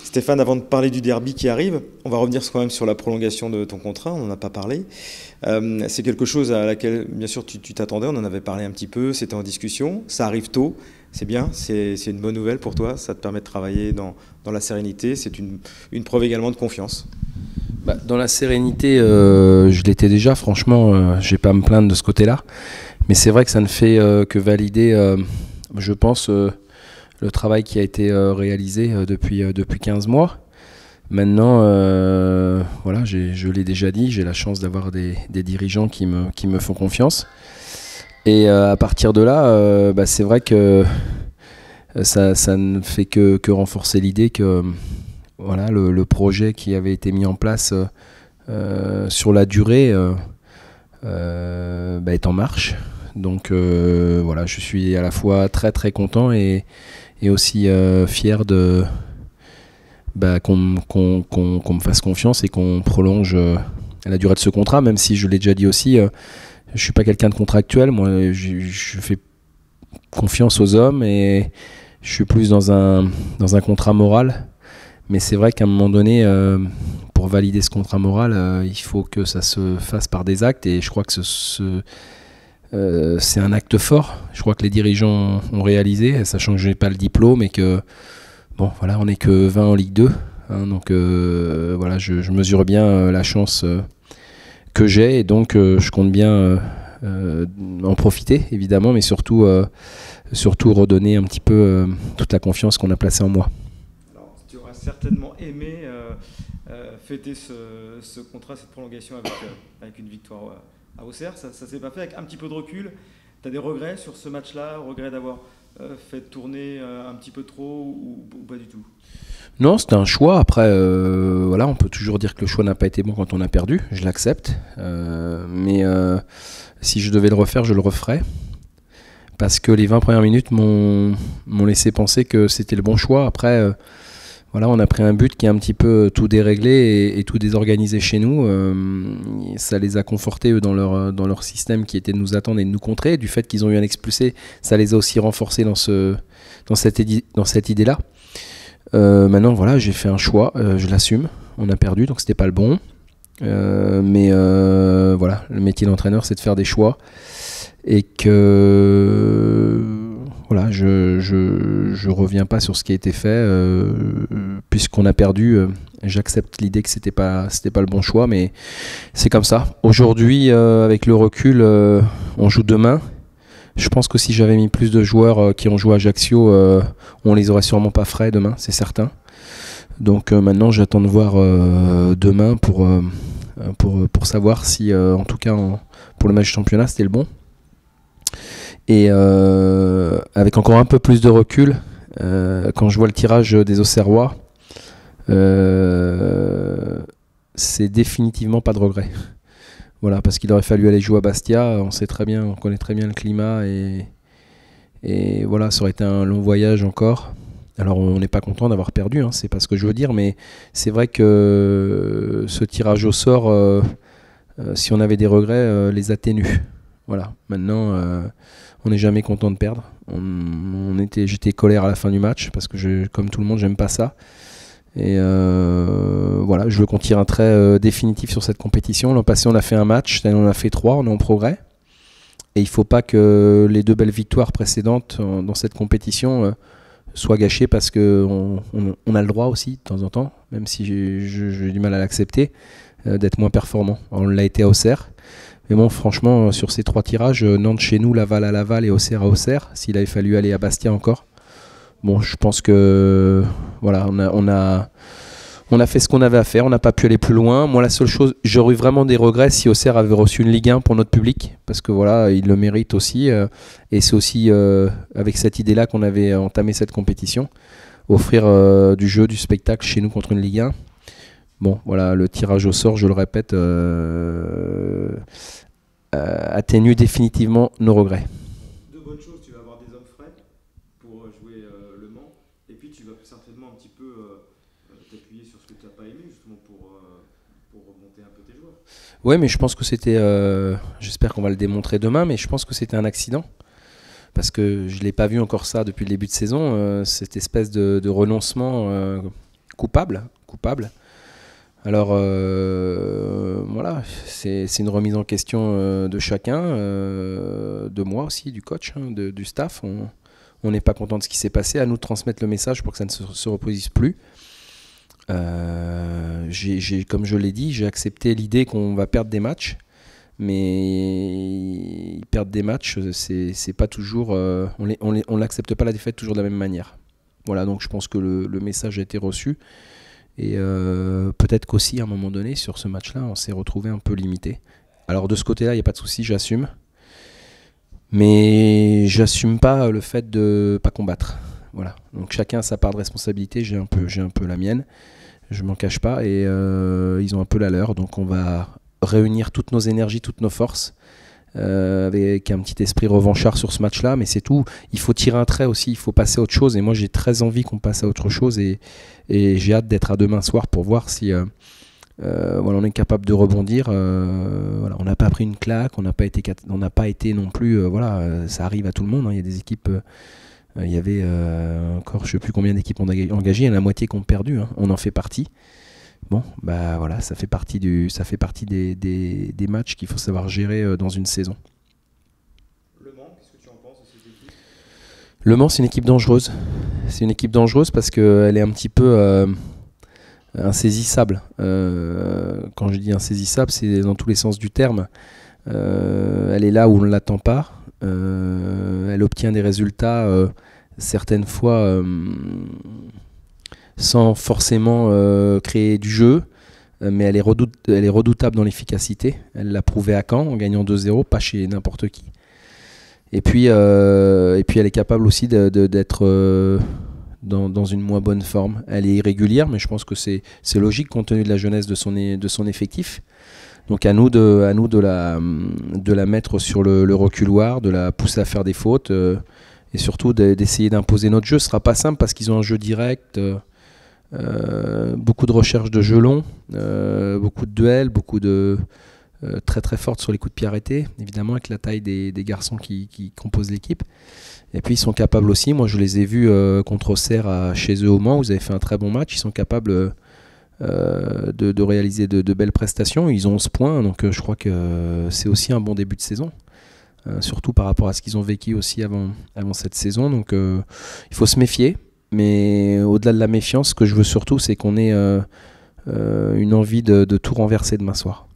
Stéphane, avant de parler du derby qui arrive, on va revenir quand même sur la prolongation de ton contrat, on n'en a pas parlé. C'est quelque chose à laquelle, bien sûr, tu t'attendais, on en avait parlé un petit peu, c'était en discussion, ça arrive tôt, c'est bien, c'est une bonne nouvelle pour toi, ça te permet de travailler dans la sérénité, c'est une preuve également de confiance. Dans la sérénité, je l'étais déjà, franchement, je n'ai pas à me plaindre de ce côté-là. Mais c'est vrai que ça ne fait que valider, je pense, le travail qui a été réalisé depuis 15 mois. Maintenant, voilà, je l'ai déjà dit, j'ai la chance d'avoir des dirigeants qui me font confiance. Et à partir de là, c'est vrai que ça ne fait que renforcer l'idée que voilà, le projet qui avait été mis en place sur la durée est en marche. Donc voilà, je suis à la fois très très content et aussi fier qu'on me fasse confiance et qu'on prolonge la durée de ce contrat, même si je l'ai déjà dit aussi, je ne suis pas quelqu'un de contractuel, moi je fais confiance aux hommes et je suis plus dans un contrat moral. Mais c'est vrai qu'à un moment donné, pour valider ce contrat moral, il faut que ça se fasse par des actes. Et je crois que c'est un acte fort. Je crois que les dirigeants ont réalisé, sachant que je n'ai pas le diplôme et que bon, voilà, on n'est que 20 en Ligue 2. Hein, donc voilà, je mesure bien la chance que j'ai. Et donc je compte bien en profiter, évidemment, mais surtout redonner un petit peu toute la confiance qu'on a placée en moi. Tu auras certainement aimé fêter ce contrat, cette prolongation avec une victoire à Auxerre. Ça ne s'est pas fait. Avec un petit peu de recul, tu as des regrets sur ce match-là, regrets d'avoir fait tourner un petit peu trop ou pas du tout? Non, c'était un choix. Après, voilà, on peut toujours dire que le choix n'a pas été bon quand on a perdu. Je l'accepte. Mais si je devais le refaire, je le referais. Parce que les 20 premières minutes m'ont laissé penser que c'était le bon choix. Après, voilà, on a pris un but qui est un petit peu tout déréglé et tout désorganisé chez nous. Ça les a confortés eux, dans leur système qui était de nous attendre et de nous contrer. Du fait qu'ils ont eu un expulsé, ça les a aussi renforcés dans cette idée-là. Maintenant, voilà, j'ai fait un choix, je l'assume. On a perdu, donc c'était pas le bon. Mais voilà, le métier d'entraîneur, c'est de faire des choix. Et que voilà, je reviens pas sur ce qui a été fait puisqu'on a perdu. J'accepte l'idée que c'était pas le bon choix, mais c'est comme ça. Aujourd'hui, avec le recul, on joue demain. Je pense que si j'avais mis plus de joueurs qui ont joué à Ajaccio, on les aurait sûrement pas frais demain, c'est certain. Donc maintenant, j'attends de voir demain pour savoir si, en tout cas, pour le match championnat, c'était le bon. Et avec encore un peu plus de recul, quand je vois le tirage des Auxerrois, c'est définitivement pas de regret. Voilà, parce qu'il aurait fallu aller jouer à Bastia, on connaît très bien le climat et voilà, ça aurait été un long voyage encore. Alors on n'est pas content d'avoir perdu, hein, c'est pas ce que je veux dire, mais c'est vrai que ce tirage au sort, si on avait des regrets, les atténue. Voilà, maintenant on n'est jamais content de perdre. J'étais colère à la fin du match parce que comme tout le monde, j'aime pas ça. Et voilà, je veux qu'on tire un trait définitif sur cette compétition. L'an passé, on a fait un match, cette année, on en a fait 3, on est en progrès. Et il ne faut pas que les 2 belles victoires précédentes dans cette compétition soient gâchées parce qu'on a le droit aussi, de temps en temps, même si j'ai du mal à l'accepter, d'être moins performant. On l'a été à Auxerre. Mais bon, franchement, sur ces 3 tirages, Nantes chez nous, Laval à Laval et Auxerre à Auxerre, s'il avait fallu aller à Bastia encore. Bon, je pense que voilà, on a fait ce qu'on avait à faire, on n'a pas pu aller plus loin. Moi, la seule chose, j'aurais eu vraiment des regrets si Auxerre avait reçu une Ligue 1 pour notre public, parce que voilà, il le mérite aussi. Et c'est aussi avec cette idée-là qu'on avait entamé cette compétition, offrir du jeu, du spectacle chez nous contre une Ligue 1. Bon, voilà, le tirage au sort, je le répète, atténue définitivement nos regrets. Deux bonnes choses, tu vas avoir des hommes frais pour jouer Le Mans, et puis tu vas certainement un petit peu t'appuyer sur ce que tu n'as pas aimé, justement pour remonter un peu tes joueurs. Oui, mais je pense que c'était, j'espère qu'on va le démontrer demain, mais je pense que c'était un accident. Parce que je ne l'ai pas vu encore ça depuis le début de saison, cette espèce de renoncement coupable. Alors voilà, c'est une remise en question de chacun, de moi aussi, du coach, du staff. On n'est pas content de ce qui s'est passé, à nous de transmettre le message pour que ça ne se reproduise plus. Comme je l'ai dit, j'ai accepté l'idée qu'on va perdre des matchs, mais perdre des matchs, c'est pas toujours, on n'accepte pas la défaite toujours de la même manière. Voilà, donc je pense que le message a été reçu. Et peut-être qu'aussi, à un moment donné, sur ce match-là, on s'est retrouvé un peu limité. Alors de ce côté-là, il n'y a pas de souci, j'assume. Mais j'assume pas le fait de ne pas combattre. Voilà. Donc chacun a sa part de responsabilité, j'ai un peu la mienne. Je m'en cache pas. Et ils ont un peu la leur. Donc on va réunir toutes nos énergies, toutes nos forces. Avec un petit esprit revanchard sur ce match-là, mais c'est tout. Il faut tirer un trait aussi, il faut passer à autre chose, et moi j'ai très envie qu'on passe à autre chose, et j'ai hâte d'être à demain soir pour voir si voilà, on est capable de rebondir. Voilà, on n'a pas pris une claque, on n'a pas été non plus, voilà, ça arrive à tout le monde, hein. Il y a des équipes, il y avait encore je ne sais plus combien d'équipes on a engagées, il y en a la moitié qui ont perdu, hein. On en fait partie. Bon, bah voilà, ça fait partie des matchs qu'il faut savoir gérer dans une saison. Le Mans, qu'est-ce que tu en penses de cette équipe ? Le Mans, c'est une équipe dangereuse. C'est une équipe dangereuse parce qu'elle est un petit peu insaisissable. Quand je dis insaisissable, c'est dans tous les sens du terme. Elle est là où on ne l'attend pas. Elle obtient des résultats certaines fois sans forcément créer du jeu, mais elle est redoutable dans l'efficacité. Elle l'a prouvé à Caen en gagnant 2-0, pas chez n'importe qui. Et puis elle est capable aussi d'être dans une moins bonne forme. Elle est irrégulière, mais je pense que c'est logique compte tenu de la jeunesse de son effectif. Donc à nous de la mettre sur le reculoir, de la pousser à faire des fautes, et surtout d'essayer d'imposer notre jeu. Ce ne sera pas simple parce qu'ils ont un jeu direct. Beaucoup de recherche de jeu long, beaucoup de duels, beaucoup de très très fortes sur les coups de pied arrêtés, évidemment avec la taille des garçons qui composent l'équipe. Et puis ils sont capables aussi, moi je les ai vus contre Auxerre chez eux au Mans, où ils avaient fait un très bon match, ils sont capables de réaliser de belles prestations, ils ont 11 points, donc je crois que c'est aussi un bon début de saison. Surtout par rapport à ce qu'ils ont vécu aussi avant cette saison, donc il faut se méfier. Mais au-delà de la méfiance, ce que je veux surtout, c'est qu'on ait une envie de tout renverser demain soir.